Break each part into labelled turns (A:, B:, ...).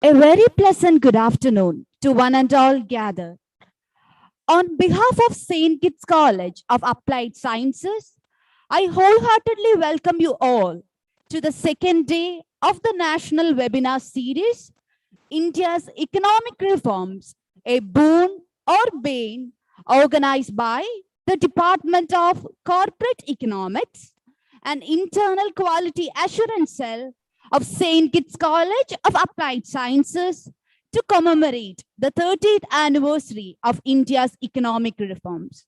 A: A very pleasant good afternoon to one and all gathered. On behalf of Saintgits College of Applied Sciences, I wholeheartedly welcome you all to the second day of the national webinar series, India's Economic Reforms, a Boon or Bane, organized by the Department of Corporate Economics and Internal Quality Assurance Cell of Saintgits College of Applied Sciences to commemorate the 30th anniversary of India's economic reforms.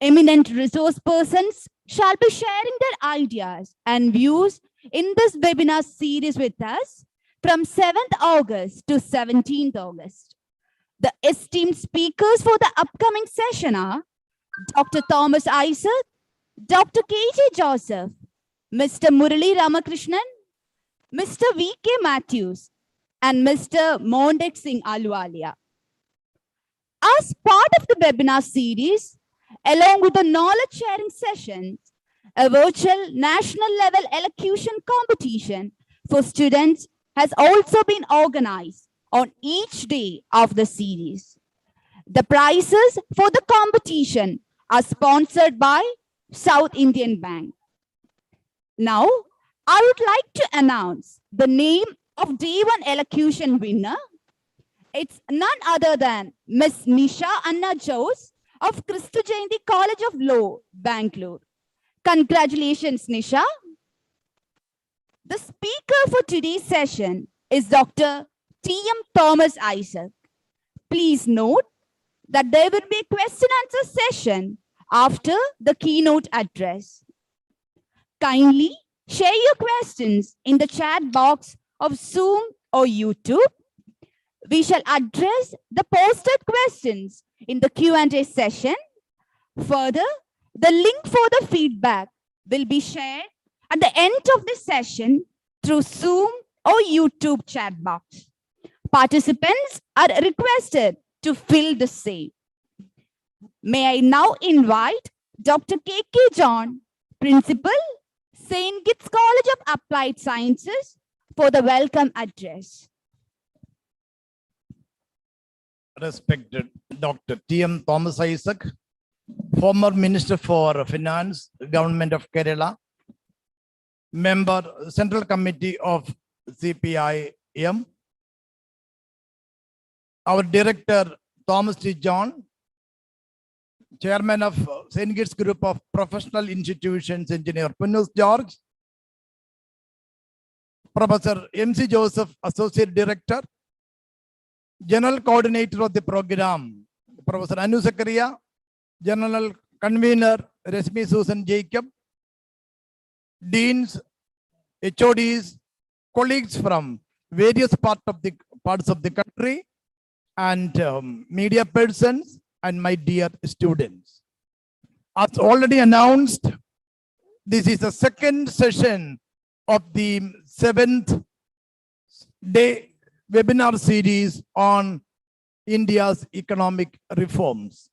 A: Eminent resource persons shall be sharing their ideas and views in this webinar series with us from 7th August to 17th August. The esteemed speakers for the upcoming session are Dr. Thomas Isaac, Dr. K.J. Joseph, Mr. Murali Ramakrishnan, Mr. V.K. Matthews, and Mr. Mondeep Singh Ahluwalia. As part of the webinar series, along with the knowledge sharing sessions, a virtual national level elocution competition for students has also been organized on each day of the series. The prizes for the competition are sponsored by South Indian Bank. Now, I would like to announce the name of Day 1 elocution winner. It's none other than Miss Nisha Anna Jose of Christu Jayanti College of Law, Bangalore. Congratulations, Nisha. The speaker for today's session is Dr. T.M. Thomas Isaac. Please note that there will be a question answer session after the keynote address. Kindly share your questions in the chat box of Zoom or YouTube. We shall address the posted questions in the Q&A session. Further, the link for the feedback will be shared at the end of the session through Zoom or YouTube chat box. Participants are requested to fill the same. May I now invite Dr. K.K. John, Principal, Saintgits College of Applied Sciences, for the welcome address.
B: Respected Dr. T.M. Thomas Isaac, former Minister for Finance, Government of Kerala, member, Central Committee of CPIM, our Director, Thomas T. John, Chairman of Saintgits Group of Professional Institutions, Engineer Punnus George, Professor M.C. Joseph, Associate Director, General Coordinator of the program, Professor Anu Zakaria, General Convener Resmi Susan Jacob, Deans, HODs, colleagues from various parts of the country, and media persons, and my dear students. As already announced, this is the second session of the 7th day webinar series on India's economic reforms.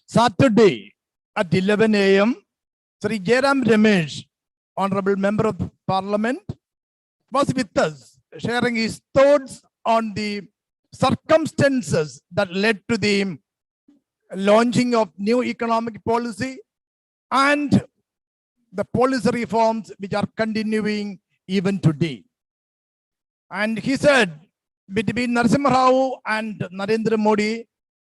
B: Saturday at 11 a.m., Sri Jairam Ramesh, Honorable Member of Parliament, was with us, sharing his thoughts on the circumstances that led to the launching of new economic policy and the policy reforms which are continuing even today. And he said, between Narasimha Rao and Narendra Modi,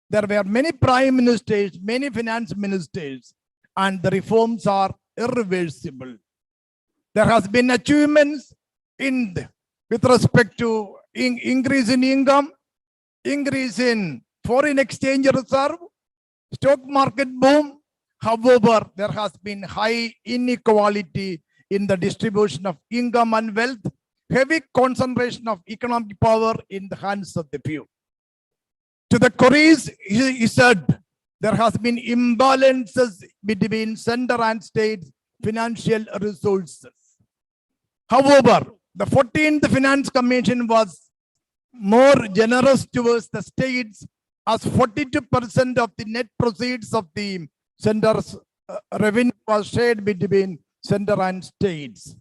B: there were many prime ministers, many finance ministers, and the reforms are irreversible. There has been achievements with respect to increase in income, increase in foreign exchange reserve, stock market boom. However, there has been high inequality in the distribution of income and wealth, heavy concentration of economic power in the hands of the few. To the queries, he said, there has been imbalances between center and state financial resources. However, the 14th Finance Commission was more generous towards the states, as 42% of the net proceeds of the center's revenue was shared between center and states.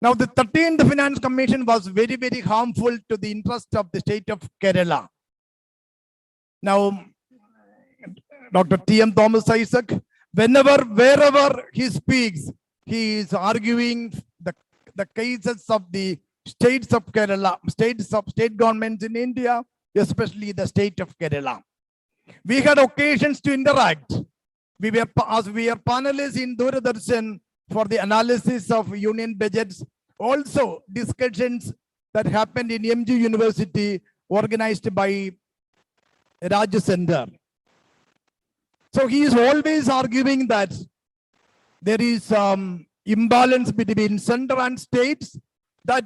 B: Now, the 13th Finance Commission was very, very harmful to the interest of the state of Kerala. Now, Dr. T.M. Thomas Isaac, wherever he speaks, he is arguing the cases of the states of Kerala, state governments in India, especially the state of Kerala. We had occasions to interact. We were panelists in Doordarshan for the analysis of union budgets. Also, discussions that happened in MG University, organized by Raj Center. So he is always arguing that there is imbalance between center and states, that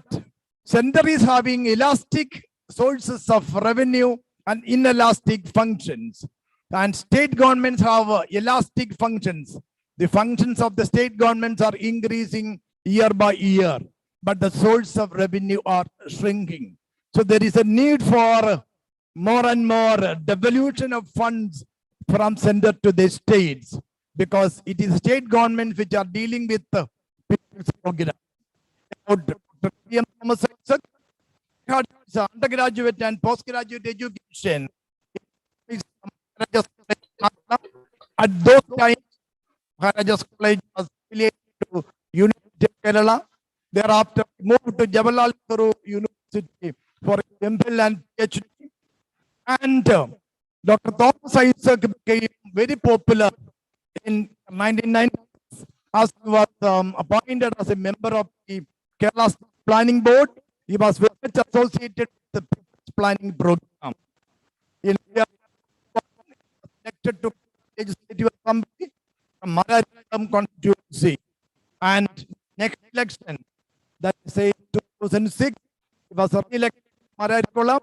B: center is having elastic sources of revenue and inelastic functions, and state governments have elastic functions. The functions of the state governments are increasing year by year, but the source of revenue are shrinking. So there is a need for more and more devolution of funds from center to the states, because it is state governments which are dealing with the people's program. Had undergraduate and postgraduate education. At those times, Maharajas College was affiliated to University of Kerala. Thereafter, moved to Jawaharlal Nehru University for MPhil and PhD. And Dr. Thomas Isaac became very popular in 1990s as he was appointed as a member of the Kerala Planning Board. He was very much associated with the planning program. In India, elected to Legislative Assembly from Maragaram constituency. And next election, that is 2006, he was re-elected Maragaram,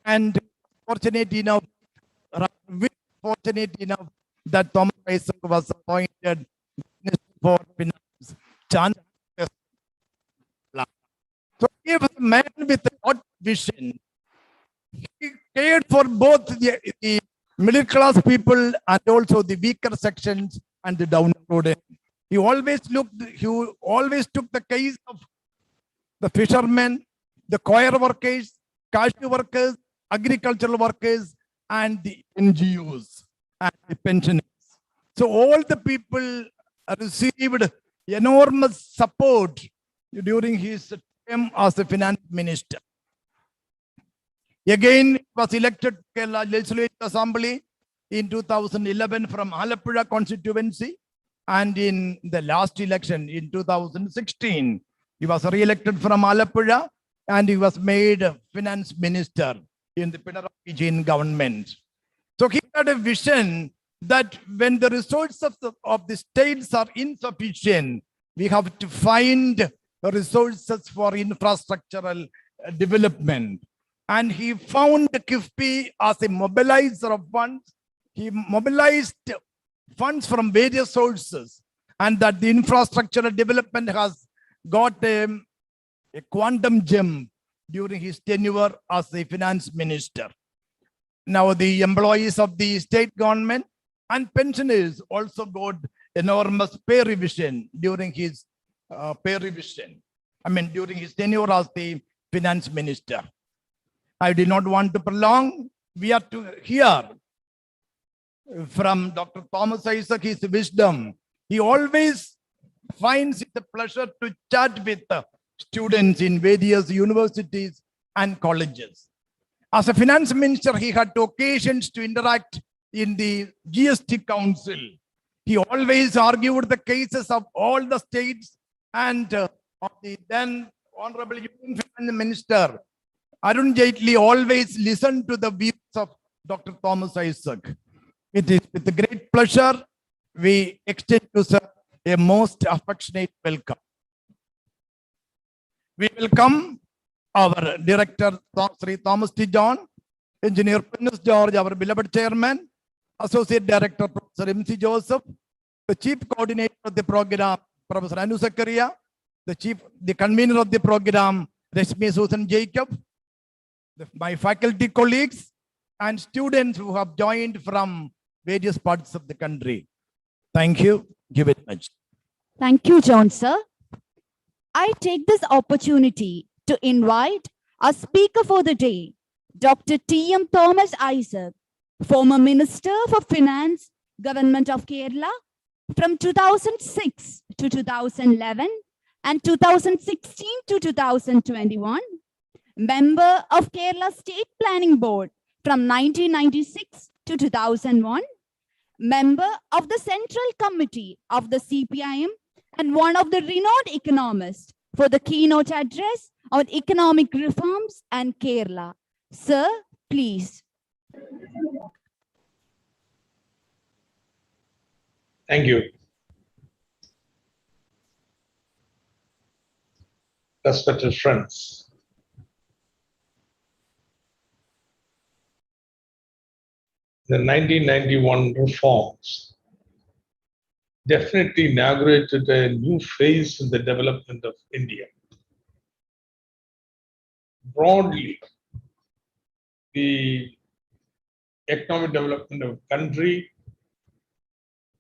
B: and fortunate enough that Thomas Isaac was appointed Minister for Finance. So he was a man with a hot vision. He cared for both the middle class people and also the weaker sections and the downtrodden. He always took the case of the fishermen, the choir workers, cashew workers, agricultural workers, and the NGOs and the pensioners. So all the people received enormous support during his term as a finance minister. Again, he was elected to Kerala Legislative Assembly in 2011 from Alappuzha constituency, and in the last election in 2016, he was re-elected from Alappuzha, and he was made finance minister in the Pinarayi Vijayan government. So he had a vision that when the resources of the states are insufficient, we have to find resources for infrastructural development. And he found KIFBI as a mobilizer of funds. He mobilized funds from various sources, and that the infrastructural development has got a quantum jump during his tenure as the finance minister. Now the employees of the state government and pensioners also got enormous pay revision during his during his tenure as the finance minister. I did not want to prolong. We are to hear from Dr. Thomas Isaac his wisdom. He always finds it a pleasure to chat with students in various universities and colleges. As a finance minister, he had occasions to interact in the GST Council. He always argued the cases of all the states, and of the then Honorable Union Finance Minister Arun Jaitley always listened to the views of Dr. Thomas Isaac. It is with great pleasure we extend to sir a most affectionate welcome. We welcome our director, Sri Thomas T. John, Engineer Pennus George, our beloved chairman, Associate Director, Professor M.C. Joseph, the Chief Coordinator of the program, Professor Anu Zakaria, the convener of the program, Rashmi Susan Jacob, my faculty colleagues, and students who have joined from various parts of the country. Thank you. Give it much.
A: Thank you, John, sir. I take this opportunity to invite our speaker for the day, Dr. T.M. Thomas Isaac, former Minister for Finance, Government of Kerala, from 2006 to 2011 and 2016 to 2021, member of Kerala State Planning Board from 1996 to 2001, member of the Central Committee of the CPIM, and one of the renowned economists for the keynote address on economic reforms and Kerala. Sir, please.
C: Thank you. Respected friends, the 1991 reforms definitely inaugurated a new phase in the development of India. Broadly, the economic development of country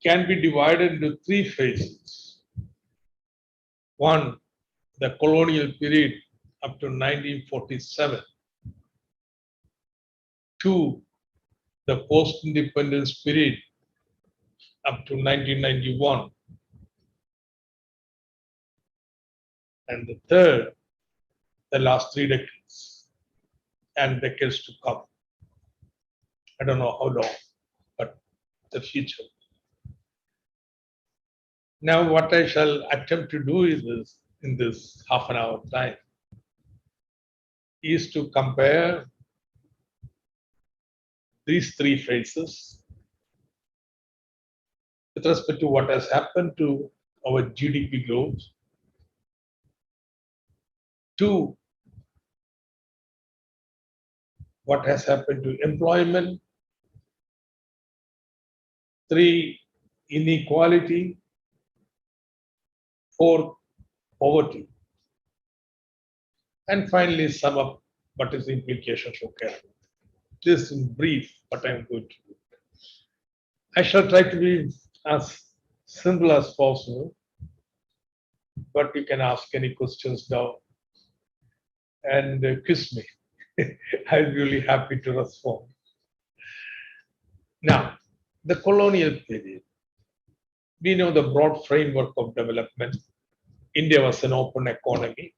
C: can be divided into three phases. One, the colonial period up to 1947. Two, the post-independence period up to 1991. And the third, the last 3 decades and decades to come. I don't know how long, but the future. Now, what I shall attempt to do is this, in this half an hour time, is to compare these three phases with respect to what has happened to our GDP growth. Two, what has happened to employment. Three, inequality. Four, poverty. And finally, sum up what is the implication for Kerala. This in brief, what I'm going to do. I shall try to be as simple as possible, but you can ask any questions now and quiz me. I'm really happy to respond. Now, the colonial period. We know the broad framework of development. India was an open economy,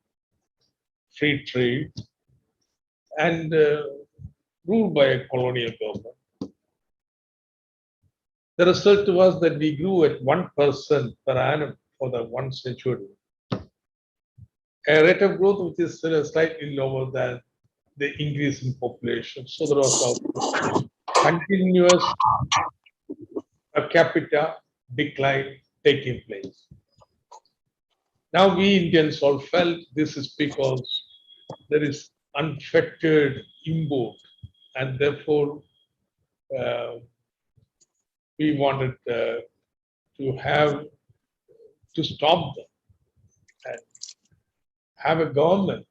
C: free trade, and ruled by a colonial government. The result was that we grew at 1% per annum for the 1 century. A rate of growth which is slightly lower than the increase in population. So there was a continuous per capita decline taking place. Now we Indians all felt this is because there is unfettered import, and therefore we wanted to stop them and have a government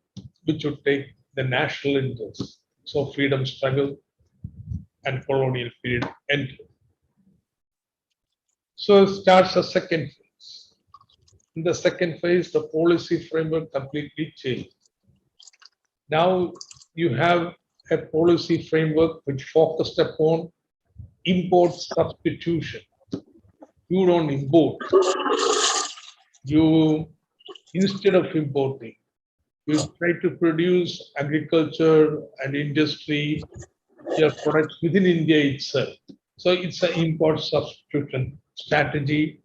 C: which would take the national interest. So freedom struggle and colonial period ended. So it starts a second phase. In the second phase, the policy framework completely changed. Now you have a policy framework which focused upon import substitution. You don't import. You, instead of importing, you try to produce agriculture and industry, your products within India itself. So it's an import substitution strategy.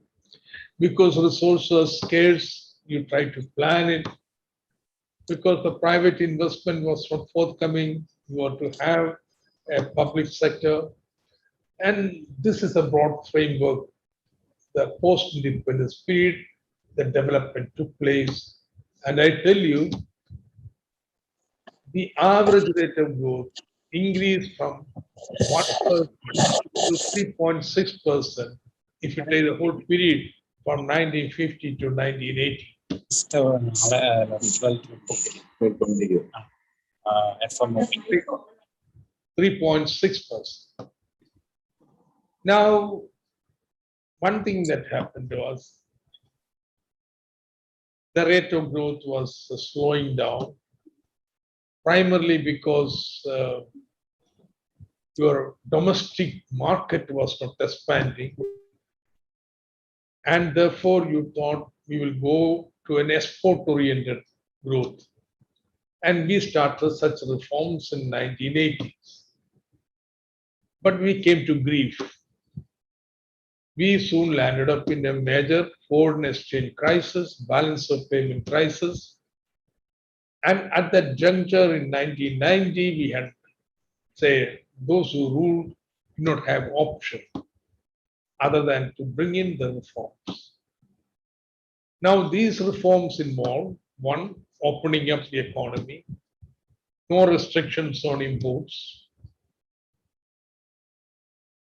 C: Because resources are scarce, you try to plan it. Because the private investment was not forthcoming, you want to have a public sector. And this is a broad framework. The post-independence period, the development took place. And I tell you, the average rate of growth increased from 1% to 3.6% if you take the whole period from 1950 to 1980. 3.6%. Now, one thing that happened was the rate of growth was slowing down, primarily because your domestic market was not expanding, and therefore you thought we will go to an export-oriented growth. And we started such reforms in 1980s. But we came to grief. We soon landed up in a major foreign exchange crisis, balance of payment crisis. And at that juncture in 1990, we had, say, those who ruled did not have option other than to bring in the reforms. Now, these reforms involve one, opening up the economy, no restrictions on imports.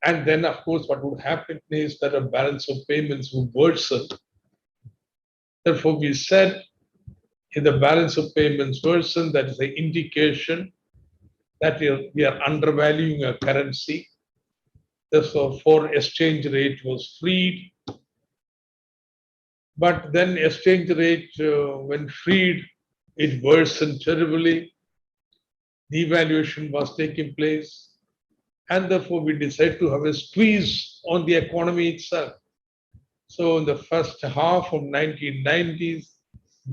C: And then, of course, what would happen is that a balance of payments would worsen. Therefore, we said if the balance of payments worsen, that is an indication that we are undervaluing a currency. Therefore, foreign exchange rate was freed. But then exchange rate, when freed, it worsened terribly. Devaluation was taking place. And therefore, we decided to have a squeeze on the economy itself. So in the first half of 1990s,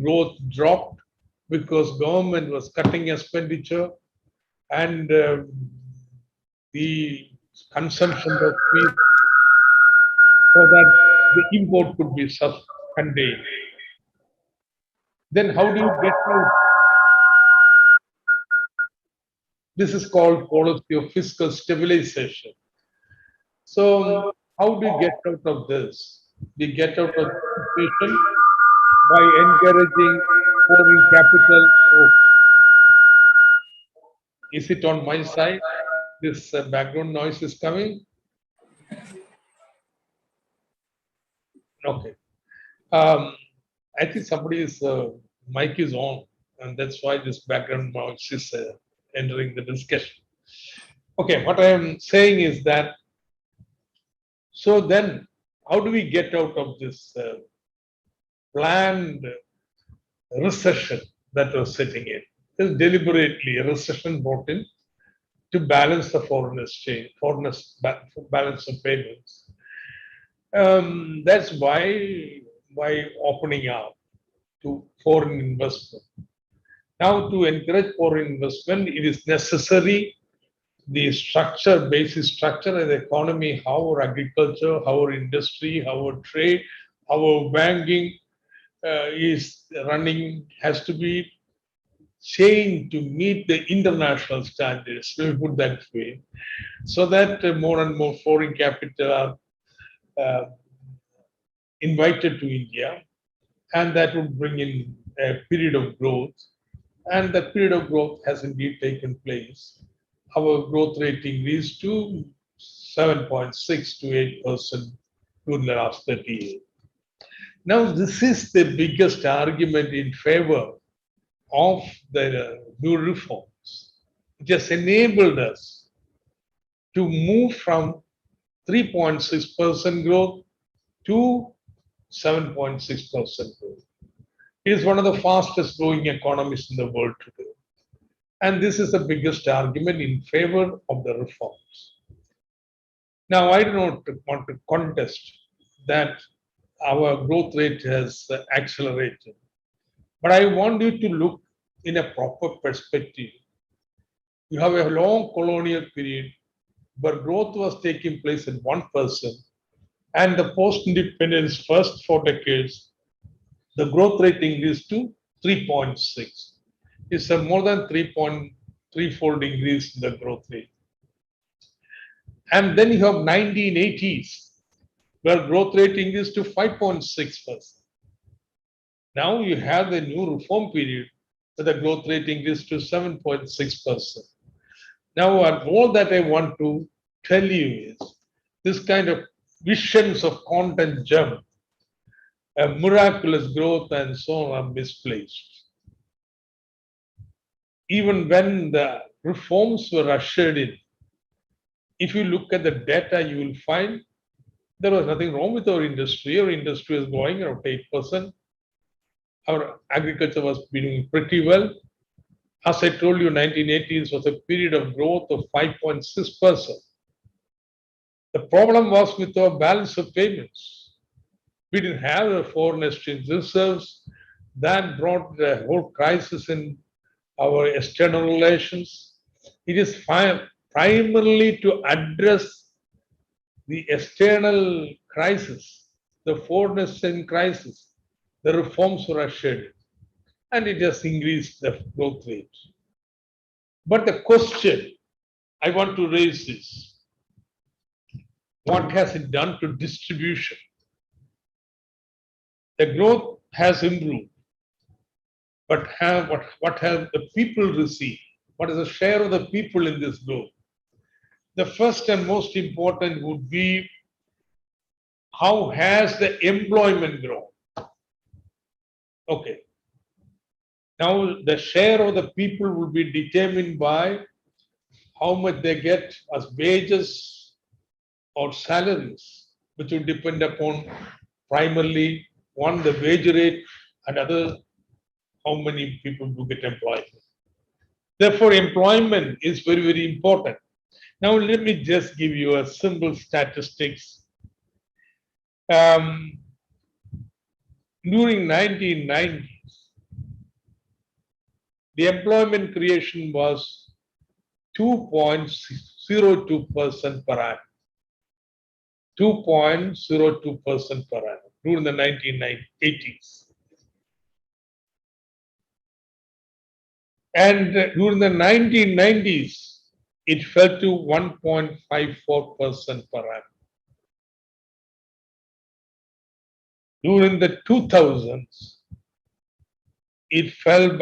C: growth dropped because government was cutting expenditure and the consumption was squeezed so that the import could be contained. Then how do you get out? This is called policy of fiscal stabilization. So how do you get out of this? We get out of the situation by encouraging foreign capital. Oh, is it on my side? This background noise is coming. Okay. I think somebody's mic is on, and that's why this background noise is entering the discussion. Okay, what I am saying is that, so then how do we get out of this planned recession that was setting in? It's deliberately a recession brought in to balance the foreign exchange, balance of payments. That's why by opening up to foreign investment. Now, to encourage foreign investment, it is necessary the structure, basic structure of the economy, how our agriculture, how our industry, how our trade, how our banking is running has to be changed to meet the international standards, let me put that way, so that more and more foreign capital are invited to India, and that would bring in a period of growth. And that period of growth has indeed taken place. Our growth rate increased to 7.6 to 8% during the last 30 years. Now, this is the biggest argument in favor of the new reforms. It has enabled us to move from 3.6% growth to 7.6% growth. It is one of the fastest growing economies in the world today. And this is the biggest argument in favor of the reforms. Now, I do not want to contest that our growth rate has accelerated, but I want you to look in a proper perspective. You have a long colonial period where growth was taking place at 1%, and the post-independence first 4 decades, the growth rate increased to 3.6. It's a more than 3.3-fold increase in the growth rate. And then you have 1980s, where growth rate increased to 5.6%. Now you have the new reform period, where the growth rate increased to 7.6%. Now, all that I want to tell you is this kind of visions of content jump, a miraculous growth and so on are misplaced. Even when the reforms were ushered in, if you look at the data, you will find there was nothing wrong with our industry. Our industry is growing around 8%. our agriculture was doing pretty well. As I told you, 1980s was a period of growth of 5.6%. The problem was with our balance of payments. We didn't have the foreign exchange reserves. That brought the whole crisis in our external relations. It is primarily to address the external crisis, the foreign exchange crisis. The reforms were ushered, and it has increased the growth rate. But the question I want to raise is, what has it done to distribution? The growth has improved, but what have the people received? What is the share of the people in this growth? The first and most important would be, how has the employment grown? Okay. Now the share of the people will be determined by how much they get as wages or salaries, which will depend upon primarily one, the wage rate, and other, how many people do get employed. Therefore, employment is very, very important. Now, let me just give you a simple statistics. During 1990s, the employment creation was 2.02% per annum. 2.02% per annum during the 1980s. And during the 1990s, it fell to 1.54% per annum. During the 2000s, it fell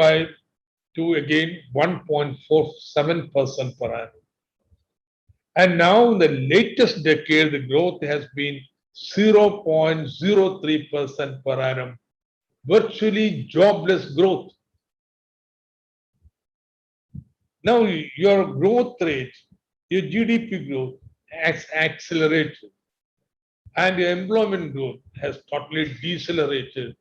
C: to again 1.47% per annum. And now in the latest decade, the growth has been 0.03% per annum, virtually jobless growth. Now your growth rate, your GDP growth has accelerated, and your employment growth has totally decelerated.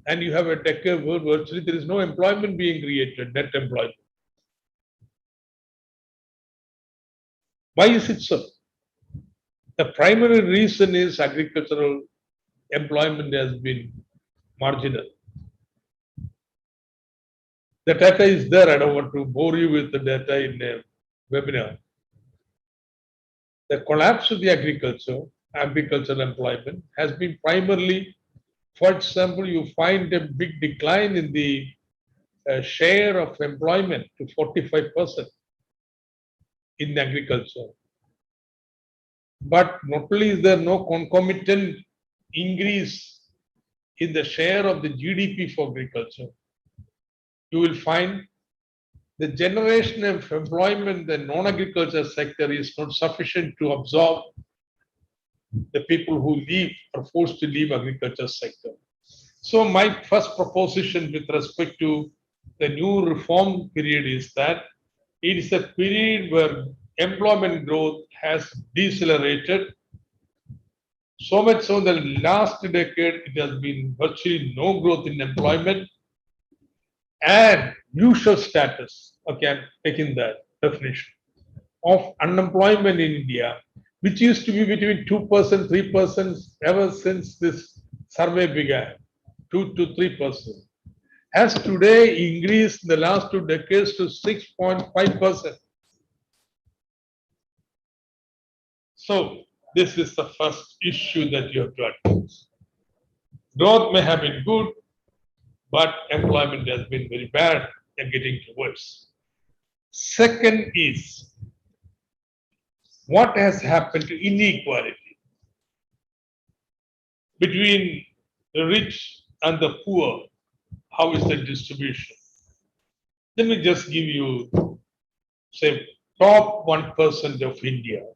C: And you have a decade where virtually there is no employment being created, net employment. Why is it so? The primary reason is agricultural employment has been marginal. The data is there. I don't want to bore you with the data in a webinar. The collapse of the agricultural employment has been primarily, for example, you find a big decline in the share of employment to 45% in agriculture. But not only is there no concomitant increase in the share of the GDP for agriculture, you will find the generation of employment in the non-agriculture sector is not sufficient to absorb the people who leave or forced to leave agriculture sector. So my first proposition with respect to the new reform period is that it is a period where employment growth has decelerated. So much so the last decade, it has been virtually no growth in employment. And usual status, okay, I'm taking that definition, of unemployment in India, which used to be between 2%, 3% ever since this survey began, 2 to 3%, has today increased in the last 2 decades to 6.5%. So this is the first issue that you have to address. Growth may have been good, but employment has been very bad and getting worse. Second is, what has happened to inequality between the rich and the poor? How is the distribution? Let me just give you, say, top 1% of India.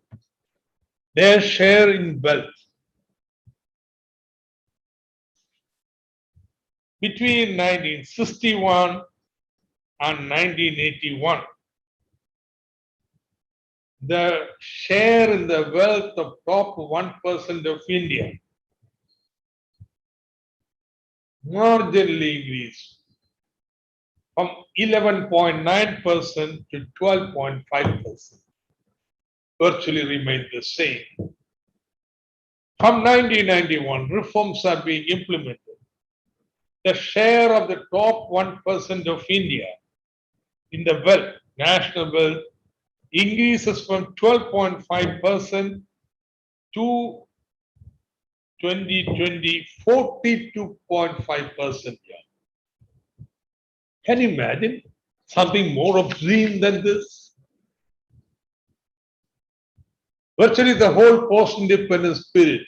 C: Their share in wealth between 1961 and 1981, the share in the wealth of top 1% of India marginally increased from 11.9% to 12.5%, virtually remained the same. From 1991, reforms are being implemented. The share of the top 1% of India in the wealth, national wealth, increases from 12.5% to 2020, 42.5%. Can you imagine something more obscene than this? Virtually the whole post-independence period,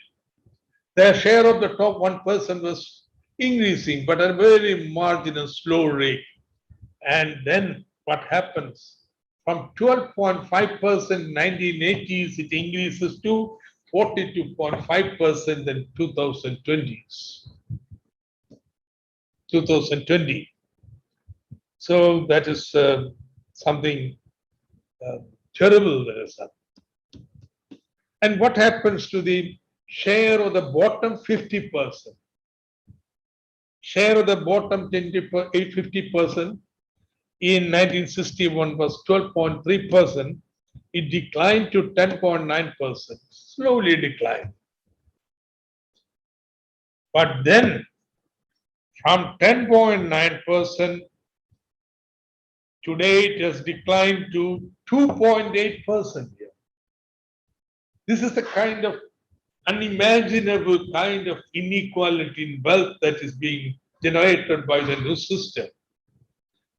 C: their share of the top 1% was increasing, but at a very marginal, slow rate. And then what happens? From 12.5% in 1980s, it increases to 42.5% in 2020s. 2020. So that is something terrible that has happened. And what happens to the share of the bottom 50%? Share of the bottom 50% in 1961 was 12.3%. It declined to 10.9%, slowly declined. But then from 10.9%, today it has declined to 2.8%. This is the kind of unimaginable kind of inequality in wealth that is being generated by the new system.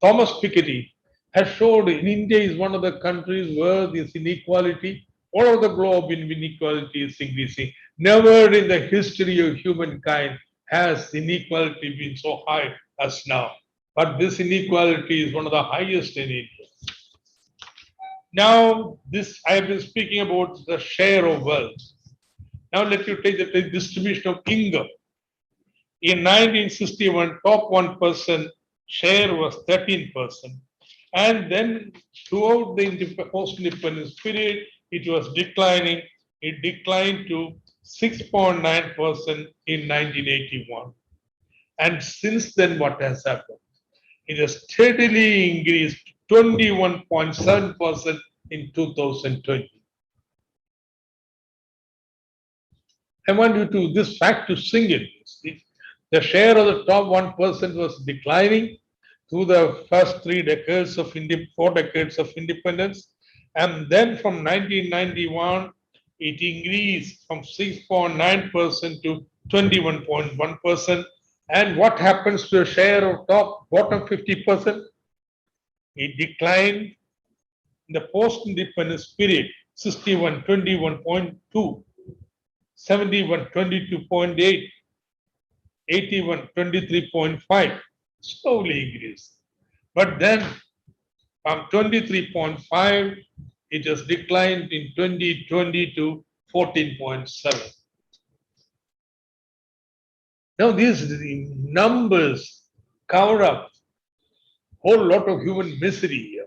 C: Thomas Piketty has showed in India is one of the countries where this inequality, all over the globe inequality is increasing. Never in the history of humankind has inequality been so high as now. But this inequality is one of the highest in India. Now, this I have been speaking about the share of wealth. Now let you take the distribution of income. In 1961, top 1% share was 13%. And then throughout the post-independence period, it was declining. It declined to 6.9% in 1981. And since then, what has happened? It has steadily increased 21.7% in 2020. I want you to this fact to sink in. The share of the top 1% was declining through the first 4 decades of independence, and then from 1991 it increased from 6.9% to 21.1%. And what happens to the share of bottom 50%? It declined in the post-independence period, 61, 21.2, 71, 22.8, 81, 23.5, slowly increased. But then from 23.5, it has declined in 2020 to 14.7. Now these numbers cover up a whole lot of human misery here.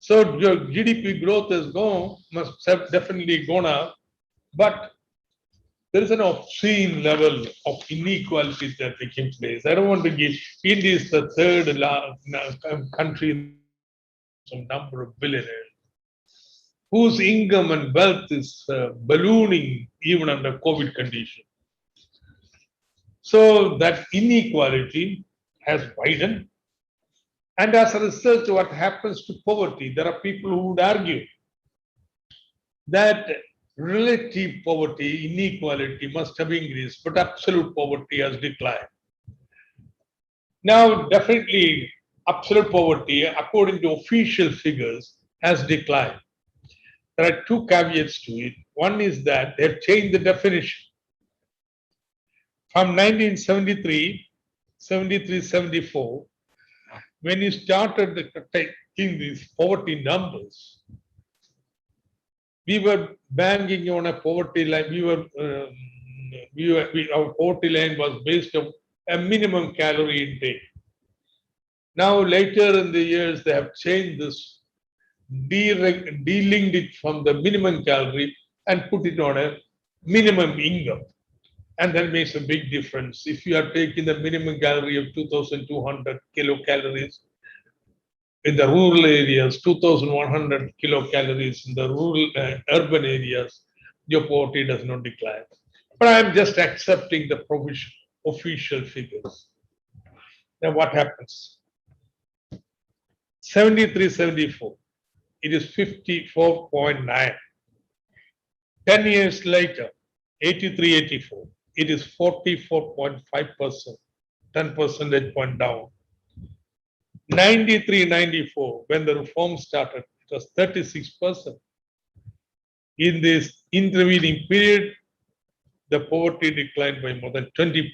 C: So your GDP growth must have definitely gone up, but there is an obscene level of inequality that taking place. I don't want to give, India is the third country in some number of billionaires whose income and wealth is ballooning even under COVID conditions. So that inequality has widened. And as a result, what happens to poverty? There are people who would argue that relative poverty, inequality must have increased, but absolute poverty has declined. Now, definitely, absolute poverty, according to official figures, has declined. There are two caveats to it. One is that they have changed the definition. From 1973, 74, when you started taking these poverty numbers, we were banking on a poverty line. Our poverty line was based on a minimum calorie intake. Now, later in the years, they have changed this, delinked it from the minimum calorie and put it on a minimum income. And that makes a big difference. If you are taking the minimum calorie of 2,200 kilocalories in the rural areas, 2,100 kilocalories in the rural urban areas, your poverty does not decline. But I am just accepting the official figures. Now what happens? 73, 74, it is 54.9. 10 years later, 83, 84, it is 44.5%, 10 percentage point down. 93, 94, when the reform started, it was 36%. In this intervening period, the poverty declined by more than 20%.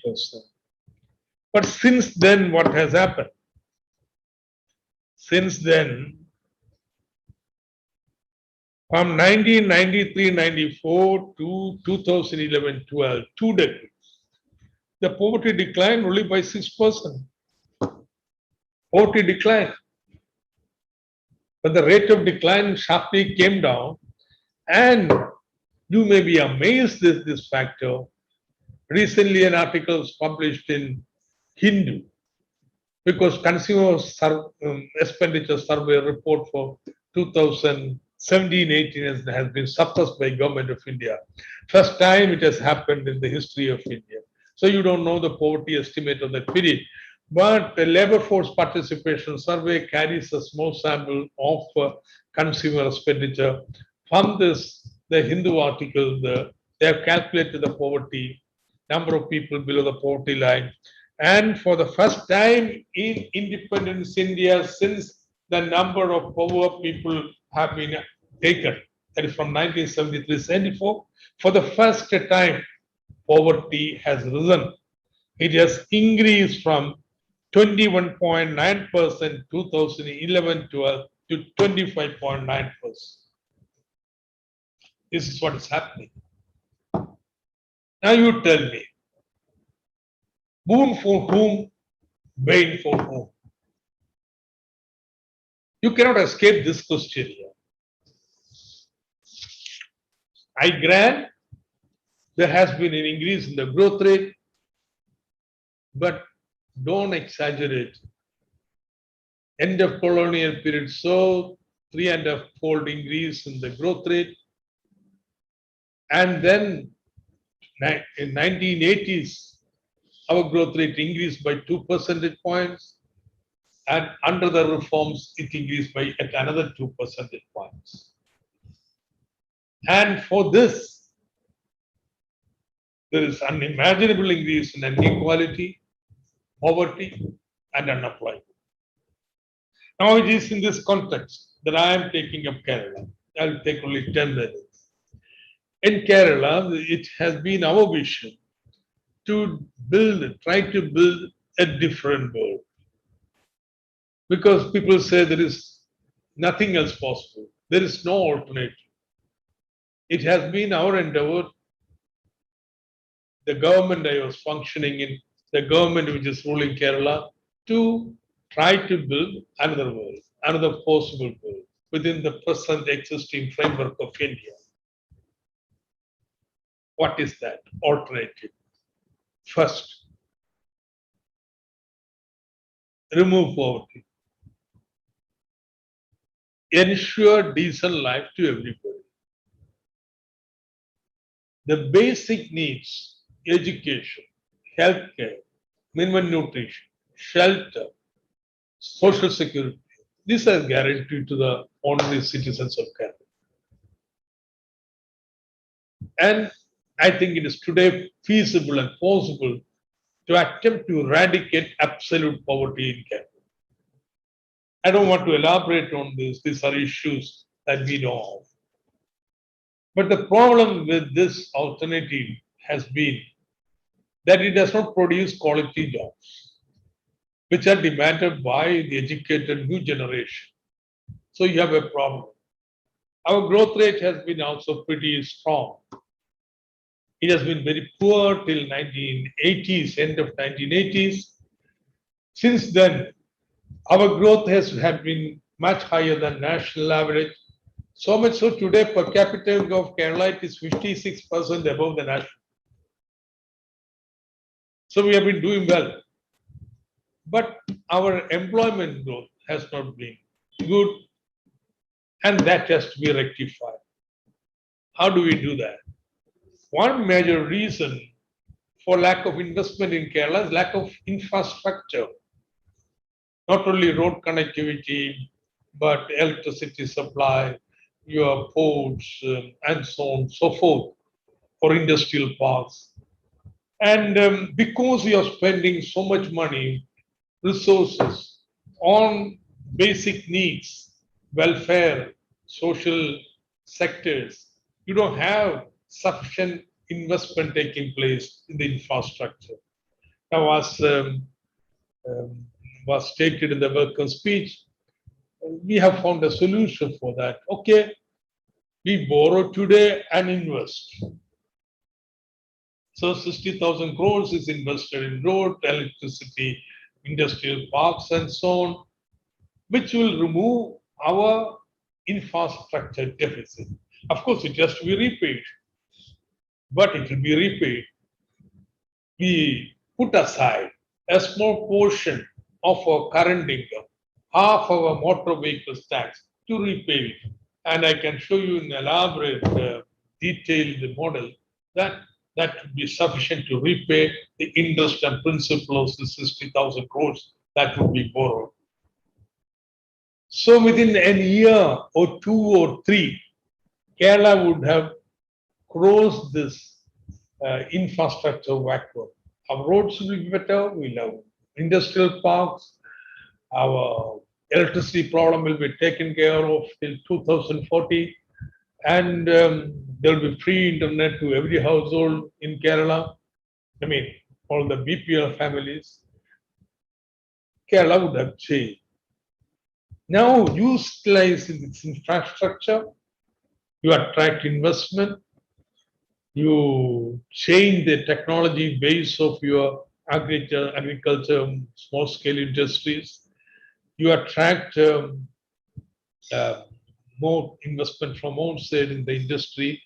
C: But since then, what has happened? Since then, from 1993-94 to 2011-12, 2 decades, the poverty declined only by 6%. Poverty declined. But the rate of decline sharply came down, and you may be amazed at this factor. Recently, an article was published in Hindu, because consumer expenditure survey report for 2017-18 has been suppressed by government of India. First time it has happened in the history of India. So you don't know the poverty estimate of that period. But the labor force participation survey carries a small sample of consumer expenditure. From this, the Hindu article, they have calculated the poverty, number of people below the poverty line. And for the first time in independence India, since the number of poor people have been taken, that is from 1973-74, for the first time, poverty has risen. It has increased from 21.9% 2011-12 to 25.9%. This is what is happening. Now you tell me, Boon for whom, Bane for whom? You cannot escape this question here. I grant there has been an increase in the growth rate, but don't exaggerate. End of colonial period, so 3.5-fold increase in the growth rate. And then in 1980s, our growth rate increased by 2 percentage points. And under the reforms, it increased by at another 2 percentage points. And for this, there is unimaginable increase in inequality, poverty, and unemployment. Now it is in this context that I am taking up Kerala. I'll take only 10 minutes. In Kerala, it has been our vision to try to build a different world. Because people say there is nothing else possible. There is no alternative. It has been our endeavor, the government I was functioning in, the government which is ruling Kerala, to try to build another world, another possible world within the present existing framework of India. What is that alternative? First, remove poverty. Ensure decent life to everybody. The basic needs, education, healthcare, minimum nutrition, shelter, social security, these are guaranteed to the ordinary citizens of Kerala. And I think it is today feasible and possible to attempt to eradicate absolute poverty in Kerala. I don't want to elaborate on this. These are issues that we know of. But the problem with this alternative has been that it does not produce quality jobs, which are demanded by the educated new generation. So you have a problem. Our growth rate has been also pretty strong. It has been very poor till 1980s, end of 1980s. Since then, our growth has been much higher than national average. So much so today per capita of Kerala it is 56% above the national. So we have been doing well. But our employment growth has not been good, and that has to be rectified. How do we do that? One major reason for lack of investment in Kerala is lack of infrastructure. Not only road connectivity, but electricity supply, your ports, and so on and so forth, for industrial parks. And because we are spending so much money, resources on basic needs, welfare, social sectors, you don't have sufficient investment taking place in the infrastructure. Now, as um, was stated in the welcome speech, we have found a solution for that. Okay, we borrow today and invest. So 60,000 crores is invested in road, electricity, industrial parks, and so on, which will remove our infrastructure deficit. Of course, it has to be repaid, but it will be repaid. We put aside a small portion of our current income, half our motor vehicles tax, to repay it. And I can show you in elaborate, detailed model that that would be sufficient to repay the interest and principal of the 60,000 crores that would be borrowed. So within a year or two or three, Kerala would have closed this infrastructure vacuum. Our roads will be better, we'll have industrial parks, our electricity problem will be taken care of till 2040, and there will be free internet to every household in Kerala. I mean, all the BPL families. Kerala would have changed. Now, utilizing its infrastructure, you attract investment, you change the technology base of your agriculture, small scale industries, you attract more investment from outside in the industry,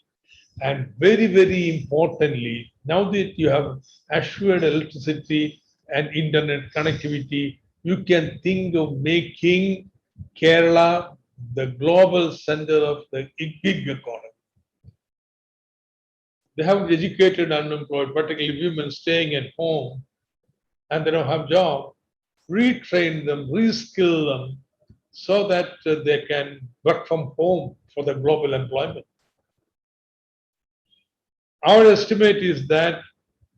C: and very, very importantly, now that you have assured electricity and internet connectivity, you can think of making Kerala the global center of the gig economy. They have educated unemployed, particularly women staying at home and they don't have job. Retrain them, reskill them so that they can work from home for the global employment. Our estimate is that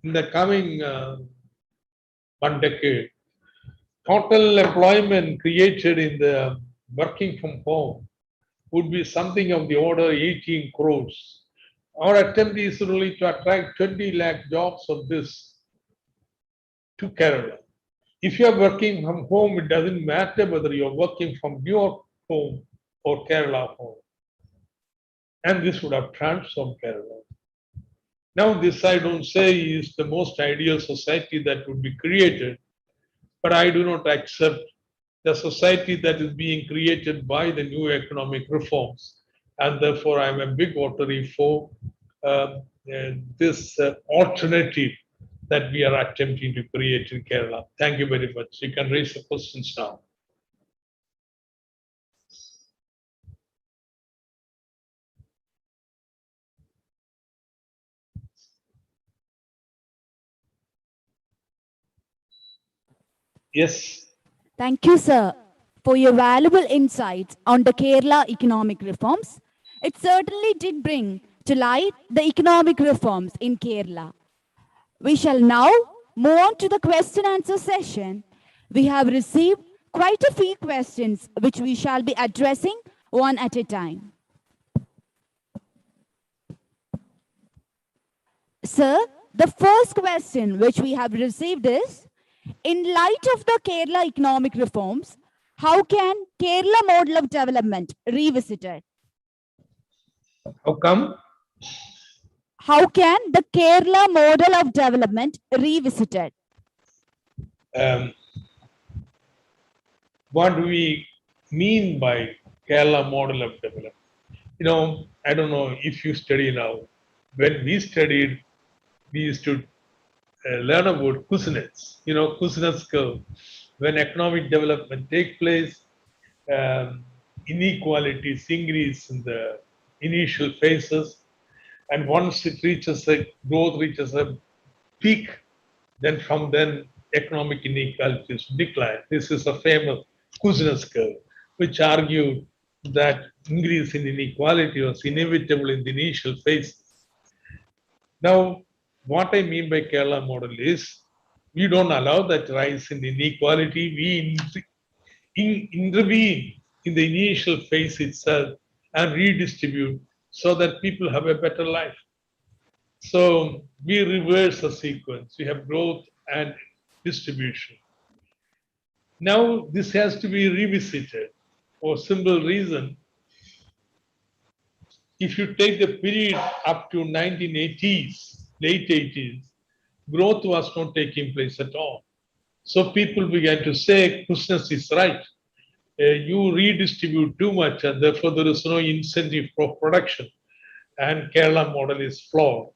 C: in the coming one decade, total employment created in the working from home would be something of the order 18 crores. Our attempt is really to attract 20 lakh jobs of this to Kerala. If you are working from home, it doesn't matter whether you're working from your home or Kerala home. And this would have transformed Kerala. Now, this I don't say is the most ideal society that would be created, but I do not accept the society that is being created by the new economic reforms. And therefore, I'm a big votary for this alternative that we are attempting to create in Kerala. Thank you very much. You can raise the questions now. Yes.
A: Thank you, sir, for your valuable insights on the Kerala economic reforms. It certainly did bring to light the economic reforms in Kerala. We shall now move on to the question answer session. We have received quite a few questions which we shall be addressing one at a time. Sir, the first question which we have received is, in light of the Kerala economic reforms, how can Kerala model of development revisited?
C: How come?
A: How can the Kerala model of development revisited?
C: What do we mean by Kerala model of development? You know, I don't know if you study now. When we studied, we used to learn about Kuznets, Kuznets curve. When economic development take place, inequalities increase in the initial phases, and once it reaches growth reaches a peak, then from then economic inequalities decline. This is a famous Kuznets curve, which argued that increase in inequality was inevitable in the initial phases. Now, what I mean by Kerala model is we don't allow that rise in inequality. We intervene in the initial phase itself and redistribute so that people have a better life. So we reverse the sequence. We have growth and distribution. Now this has to be revisited for simple reason. If you take the period up to 1980s, late 80s, growth was not taking place at all. So people began to say, Krishnas is right. You redistribute too much and therefore there is no incentive for production. And Kerala model is flawed.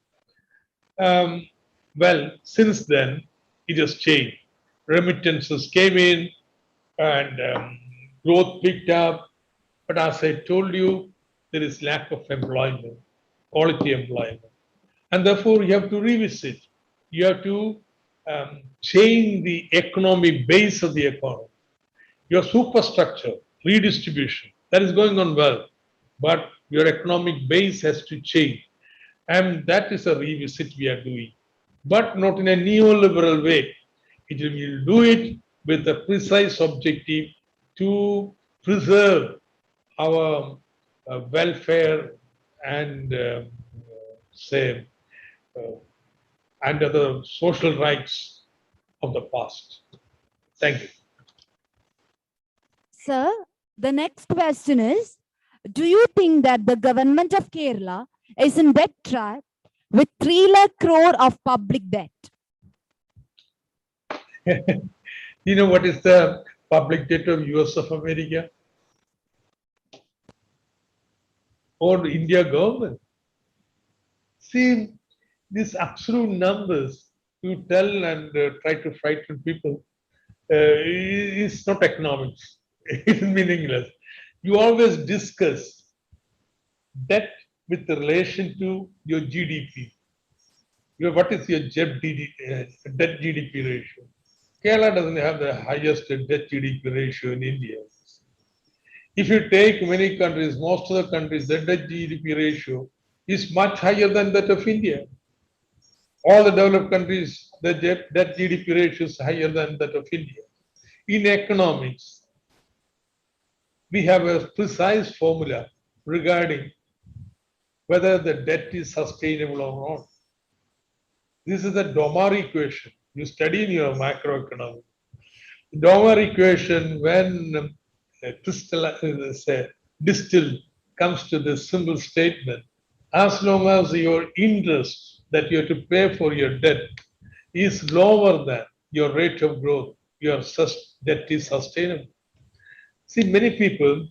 C: Well, since then, it has changed. Remittances came in and growth picked up. But as I told you, there is lack of employment, quality employment. And therefore, you have to revisit. You have to change the economic base of the economy. Your superstructure, redistribution, that is going on well. But your economic base has to change. And that is a revisit we are doing. But not in a neoliberal way. It will do it with a precise objective to preserve our welfare and say and other social rights of the past. Thank you.
A: Sir, the next question is, do you think that the government of Kerala is in debt trap with 3 lakh crore of public debt?
C: You know what is the public debt of US of America? Or India government? See, these absolute numbers to tell and try to frighten people is not economics. It's meaningless. You always discuss debt with relation to your GDP. What is your debt GDP ratio? Kerala doesn't have the highest debt GDP ratio in India. If you take many countries, most of the countries, the debt GDP ratio is much higher than that of India. All the developed countries, the debt GDP ratio is higher than that of India. In economics, we have a precise formula regarding whether the debt is sustainable or not. This is the Domar equation. You study in your macroeconomics. Domar equation, when distilled comes to this simple statement, as long as your interest that you have to pay for your debt is lower than your rate of growth, your debt is sustainable. See, many people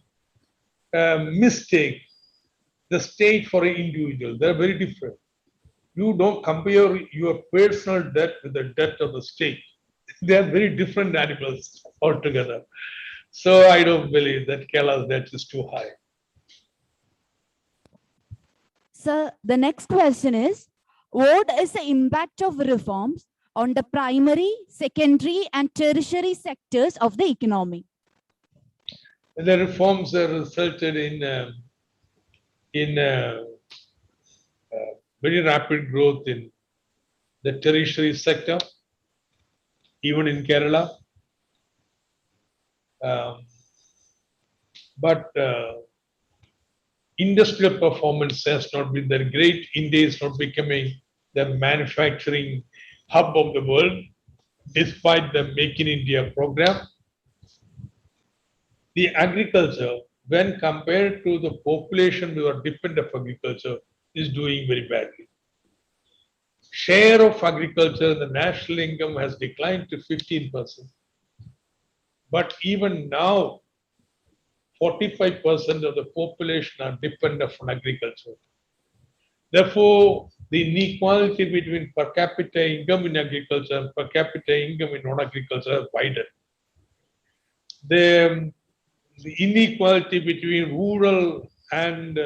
C: mistake the state for an individual. They're very different. You don't compare your personal debt with the debt of the state. They are very different animals altogether. So I don't believe that Kerala's debt is too high.
A: Sir, the next question is, what is the impact of reforms on the primary, secondary, and tertiary sectors of the economy?
C: The reforms have resulted in very rapid growth in the tertiary sector, even in Kerala. But industrial performance has not been that great. India is not becoming the manufacturing hub of the world, despite the Make in India program. The agriculture, when compared to the population who are dependent of agriculture, is doing very badly. Share of agriculture in the national income has declined to 15%. But even now, 45% of the population are dependent on agriculture. Therefore, the inequality between per capita income in agriculture and per capita income in non-agriculture has widened. The inequality between rural and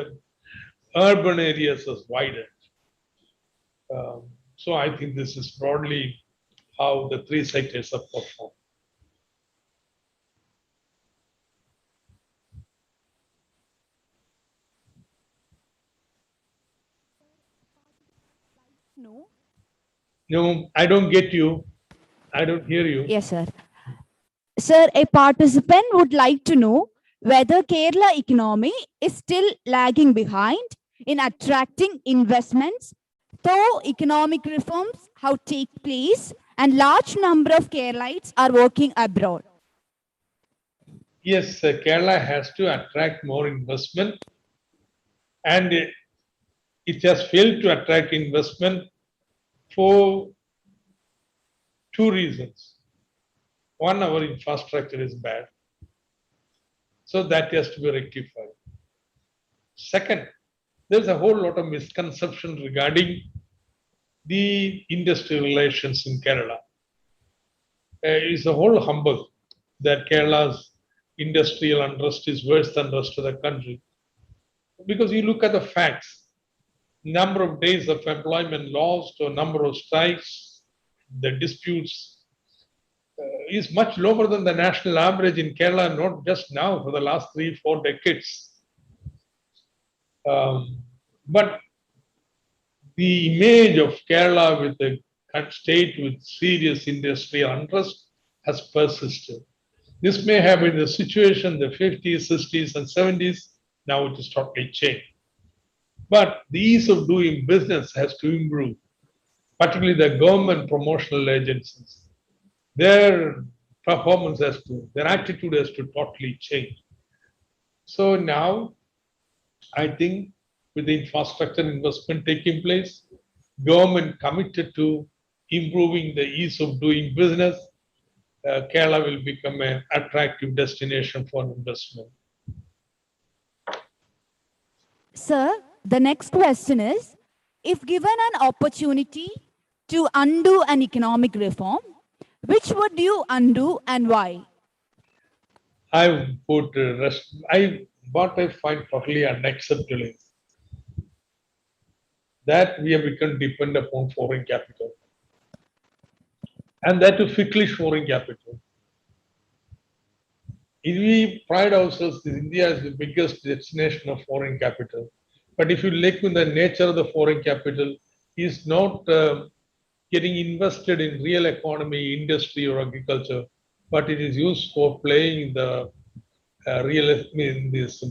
C: urban areas has widened. So I think this is broadly how the three sectors have performed.
A: No.
C: No, I don't get you. I don't hear you.
A: Yes, sir. Sir, a participant would like to know whether Kerala economy is still lagging behind in attracting investments, though economic reforms have taken place and large number of Keralites are working abroad.
C: Yes, Kerala has to attract more investment, and it has failed to attract investment for two reasons. One, our infrastructure is bad, so that has to be rectified. Second, there's a whole lot of misconception regarding the industrial relations in Kerala. It's a whole humbug that Kerala's industrial unrest is worse than the rest of the country. Because you look at the facts, number of days of employment lost or number of strikes, the disputes is much lower than the national average in Kerala, not just now, for the last 3-4 decades. But the image of Kerala with a state with serious industrial unrest has persisted. This may have been the situation in the 50s, 60s, and 70s. Now it is totally changed. But the ease of doing business has to improve, particularly the government promotional agencies. Their performance has to, their attitude has to totally change. So now, I think with the infrastructure investment taking place, government committed to improving the ease of doing business, Kerala will become an attractive destination for investment.
A: Sir, the next question is, if given an opportunity to undo an economic reform, which would you undo and why?
C: I would what I find totally unacceptable is that we have become dependent upon foreign capital, and that to ficklish foreign capital. We pride ourselves that India is the biggest destination of foreign capital. But if you look in the nature of the foreign capital, is not getting invested in real economy, industry, or agriculture, but it is used for playing the in this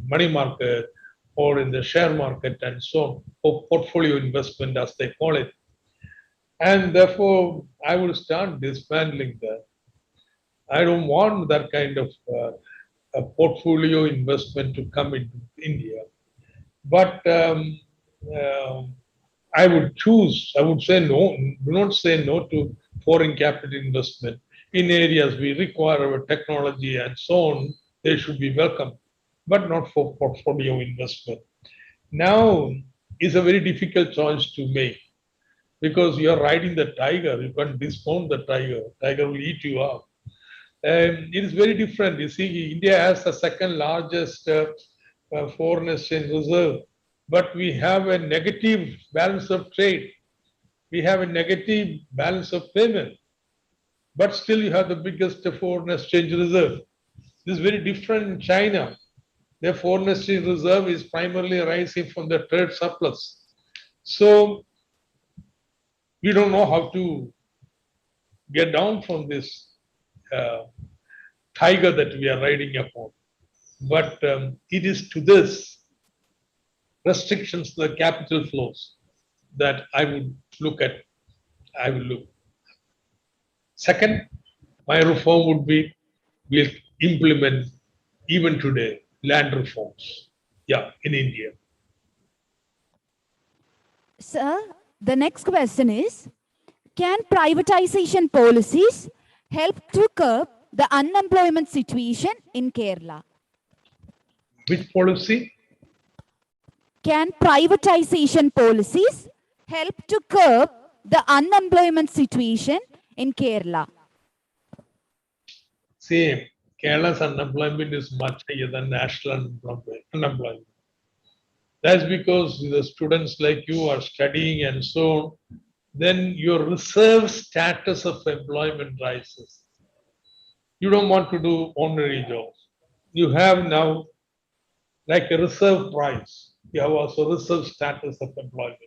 C: money market or in the share market and so on, or portfolio investment as they call it. And therefore, I will start dismantling that. I don't want that kind of a portfolio investment to come into India. But I would say no, do not say no to foreign capital investment in areas we require our technology and so on. They should be welcome, but not for portfolio investment. Now is a very difficult choice to make because you are riding the tiger. You can't dismount the tiger. Tiger will eat you up. It is very different. You see, India has the second largest foreign exchange reserve, but we have a negative balance of trade. We have a negative balance of payment, but still you have the biggest foreign exchange reserve. This is very different in China. Their foreign exchange reserve is primarily arising from the trade surplus. So we don't know how to get down from this tiger that we are riding upon. But it is to this restrictions to the capital flows that I would look at. I will look. Second, my reform would be we'll implement even today land reforms. Yeah, in India.
A: Sir, the next question is, can privatization policies help to curb the unemployment situation in Kerala?
C: Which policy?
A: Can privatization policies help to curb the unemployment situation in Kerala?
C: See, Kerala's unemployment is much higher than national unemployment. That's because the students like you are studying and so on, then your reserve status of employment rises. You don't want to do ordinary jobs. You have now like a reserve price. You have also reserve status of employment.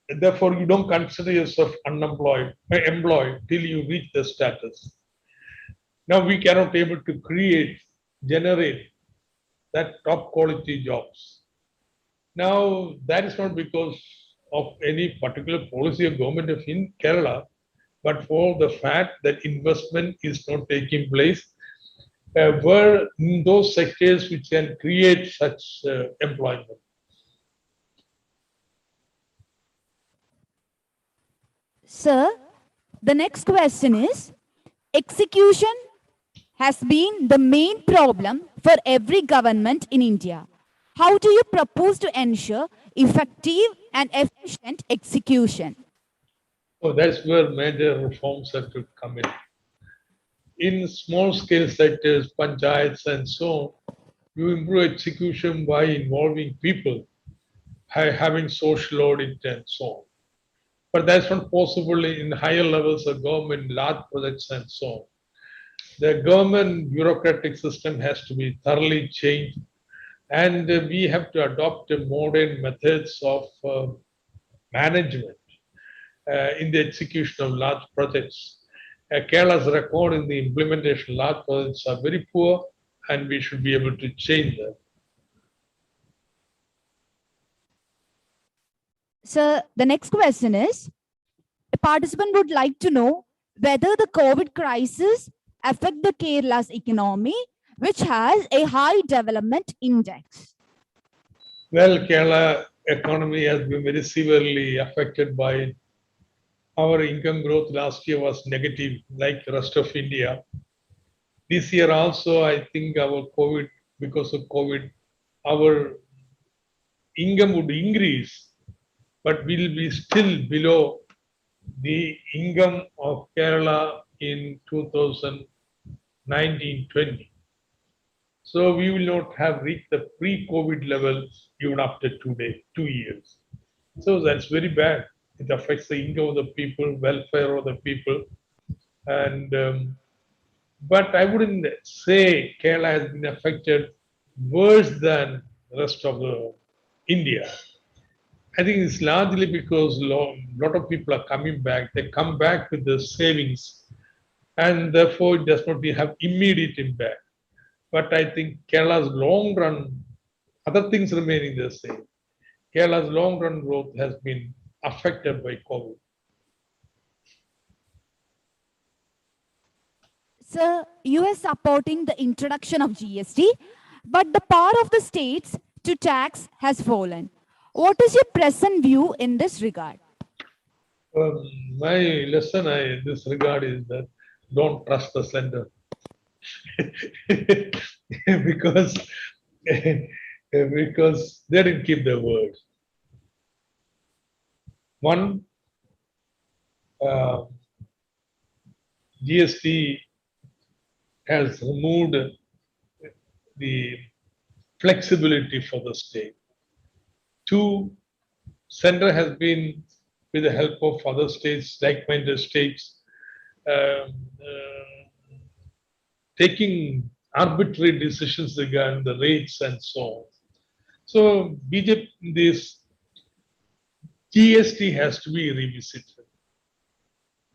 C: And therefore, you don't consider yourself unemployed or employed till you reach the status. Now we cannot able to generate that top quality jobs. Now that is not because of any particular policy of government of in Kerala, but for the fact that investment is not taking place were in those sectors which can create such employment.
A: Sir, the next question is, execution has been the main problem for every government in India. How do you propose to ensure effective and efficient execution?
C: So that's where major reforms have to come in. In small scale sectors, panchayats and so on, you improve execution by involving people, having social audit and so on. But that's not possible in higher levels of government, large projects and so on. The government bureaucratic system has to be thoroughly changed, and we have to adopt modern methods of management in the execution of large projects. Kerala's record in the implementation of large projects are very poor, and we should be able to change that.
A: Sir, the next question is, a participant would like to know whether the COVID crisis affect the Kerala's economy, which has a high development index.
C: Well, Kerala economy has been very severely affected by our income growth last year was negative, like the rest of India. This year also, I think because of COVID, our income would increase, but will be still below the income of Kerala in 2019-20. So we will not have reached the pre-COVID levels even after 2 years. So that's very bad. It affects the income of the people, welfare of the people, and but I wouldn't say Kerala has been affected worse than the rest of the India. I think it's largely because a lot of people are coming back. They come back with the savings, and therefore it does not have immediate impact. But I think Kerala's long run, other things remaining the same. Kerala's long run growth has been affected by COVID.
A: Sir, you are supporting the introduction of GST, but the power of the states to tax has fallen. What is your present view in this regard?
C: My lesson in this regard is that don't trust the sender. because because they didn't keep their word. One, GST has removed the flexibility for the state. Two, center has been, with the help of other states, like-minded states, um, uh, taking arbitrary decisions regarding the rates and so on. So BJP, this GST has to be revisited.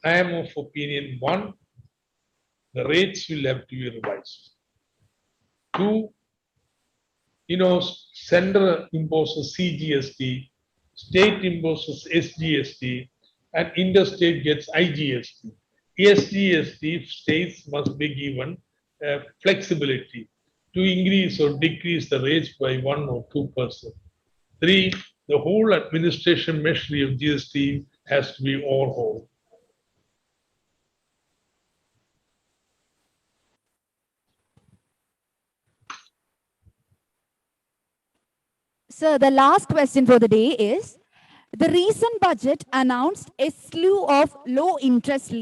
C: I am of opinion, one, the rates will have to be revised. Two, center imposes CGST, state imposes SGST, and interstate gets IGST. SGST states must be given flexibility to increase or decrease the rates by 1 or 2%. Three, the whole administration machinery of GST has to be overhauled.
A: Sir, the last question for the day is, The recent budget announced a slew of low-interest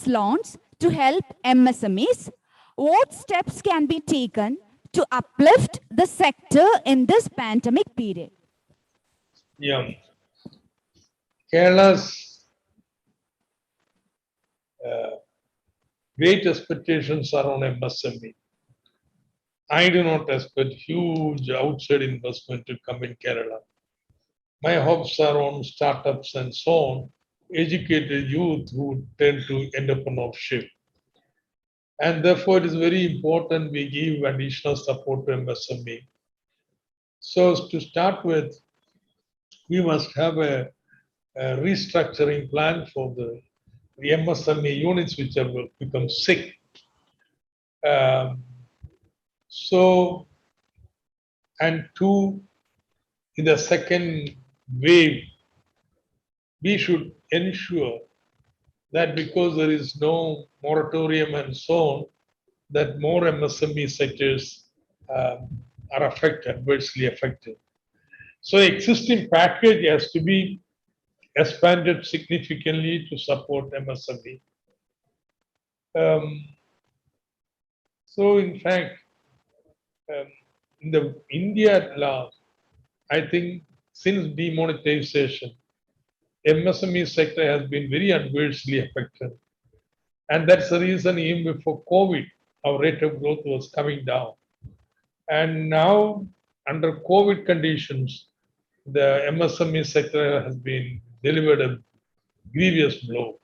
A: loans to help MSMEs. What steps can be taken to uplift the sector in this pandemic period?
C: Yeah. Kerala's great expectations are on MSME. I do not expect huge outside investment to come in Kerala. My hopes are on startups and so on, educated youth who tend to entrepreneurship. And therefore, it is very important we give additional support to MSME. So to start with, we must have a restructuring plan for the MSME units which have become sick. Um, so, and two, in the second wave, we should ensure that because there is no moratorium and so on, that more MSME sectors are affected, adversely affected. So existing package has to be expanded significantly to support MSME. So in fact, in the India at large, I think since demonetization, MSME sector has been very adversely affected. And that's the reason even before COVID, our rate of growth was coming down. And now, under COVID conditions, the MSME sector has been delivered a grievous blow.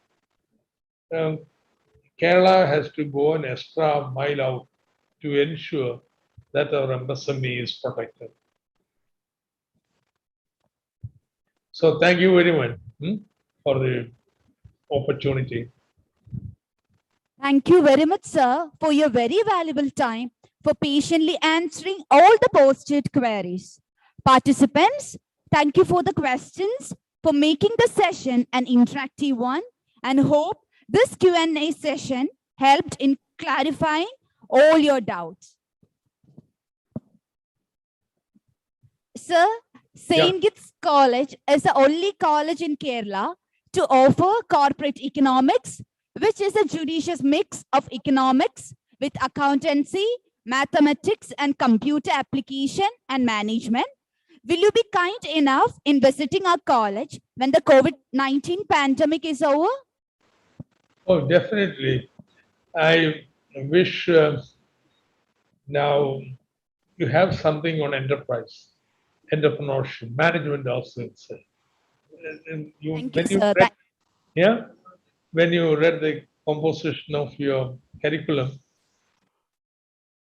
C: Kerala has to go an extra mile out to ensure that our MSME is protected. So thank you very much for the opportunity.
A: Thank you very much, sir, for your very valuable time for patiently answering all the posted queries. Participants, thank you for the questions, for making the session an interactive one, and hope this Q&A session helped in clarifying all your doubts. Sir, Saintgits College is the only college in Kerala to offer corporate economics, which is a judicious mix of economics with accountancy, mathematics, and computer application and management. Will you be kind enough in visiting our college when the COVID-19 pandemic is over?
C: Oh, definitely. I wish now you have something on enterprise, entrepreneurship, management also.
A: Thank you,
C: When you
A: sir.
C: read, yeah, when you read the composition of your curriculum,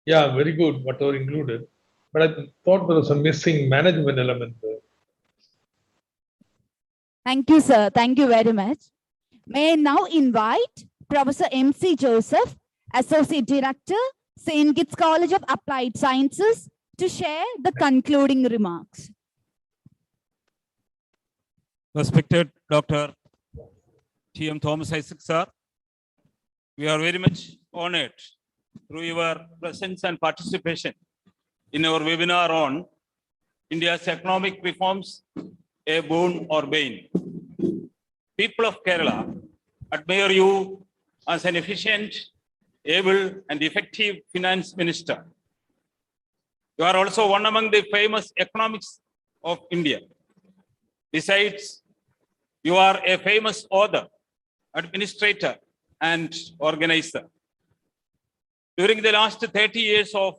C: yeah, very good, whatever included. But I thought there was a missing management element there.
A: Thank you, sir. Thank you very much. May I now invite Professor M.C. Joseph, Associate Director, Saintgits College of Applied Sciences, to share the concluding remarks.
D: Respected Dr. T.M. Thomas Isaac, sir, we are very much honored through your presence and participation in our webinar on India's economic reforms, a boon or bane. People of Kerala admire you as an efficient, able, and effective finance minister. You are also one among the famous economics of India. Besides, you are a famous author, administrator, and organizer. During the last 30 years of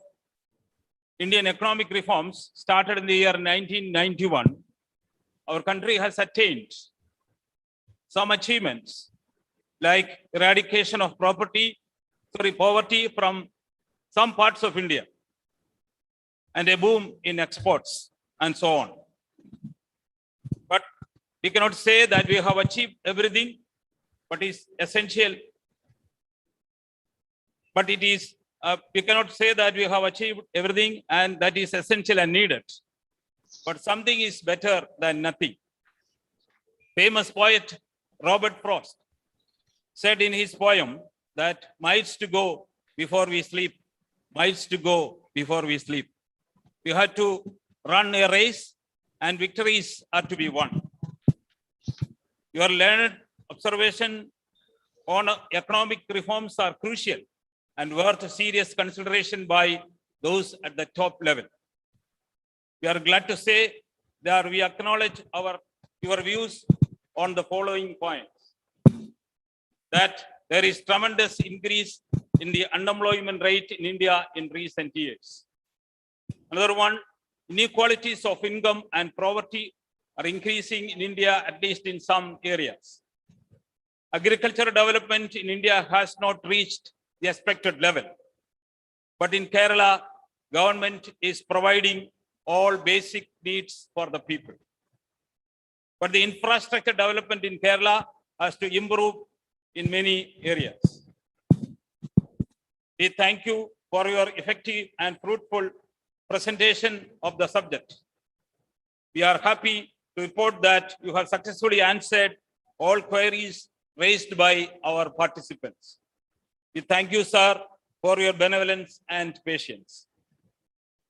D: Indian economic reforms, started in the year 1991, our country has attained some achievements like eradication of poverty from some parts of India, and a boom in exports, and so on. But we cannot say that we have achieved everything, but is essential. But it is, we cannot say that we have achieved everything and that is essential and needed. But something is better than nothing. Famous poet Robert Frost said in his poem that miles to go before we sleep, miles to go before we sleep. We had to run a race and victories are to be won. Your learned observation on economic reforms are crucial and worth serious consideration by those at the top level. We are glad to say that we acknowledge your views on the following points. That there is tremendous increase in the unemployment rate in India in recent years. Another one, inequalities of income and poverty are increasing in India, at least in some areas. Agricultural development in India has not reached the expected level. But in Kerala, government is providing all basic needs for the people. But the infrastructure development in Kerala has to improve in many areas. We thank you for your effective and fruitful presentation of the subject. We are happy to report that you have successfully answered all queries raised by our participants. We thank you, sir, for your benevolence and patience.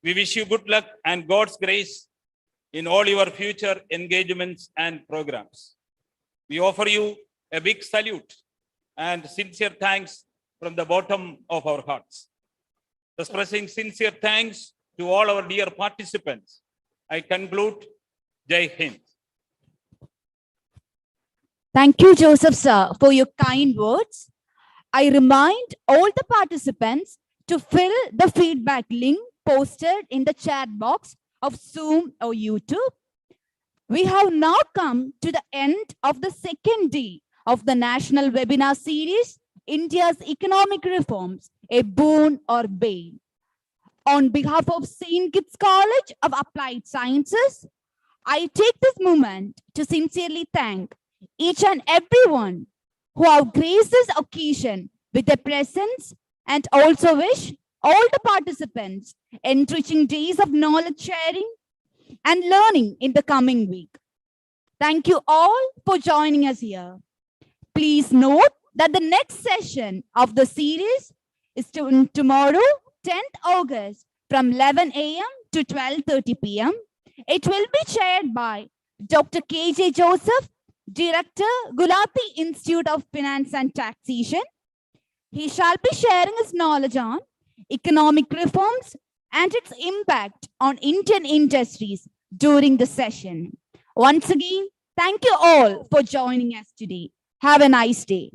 D: We wish you good luck and God's grace in all your future engagements and programs. We offer you a big salute and sincere thanks from the bottom of our hearts. Expressing sincere thanks to all our dear participants, I conclude. Jai Hind.
A: Thank you, Joseph, sir, for your kind words. I remind all the participants to fill the feedback link posted in the chat box of Zoom or YouTube. We have now come to the end of the second day of the National Webinar Series, India's Economic Reforms, a Boon or Bane. On behalf of Saintgits College of Applied Sciences, I take this moment to sincerely thank each and everyone who have graced this occasion with their presence, and also wish all the participants enriching days of knowledge sharing and learning in the coming week. Thank you all for joining us here. Please note that the next session of the series is tomorrow, 10th August from 11 a.m. to 12:30 p.m. It will be chaired by Dr. K.J. Joseph, Director, Gulati Institute of Finance and Taxation. He shall be sharing his knowledge on economic reforms and its impact on Indian industries during the session. Once again, thank you all for joining us today. Have a nice day.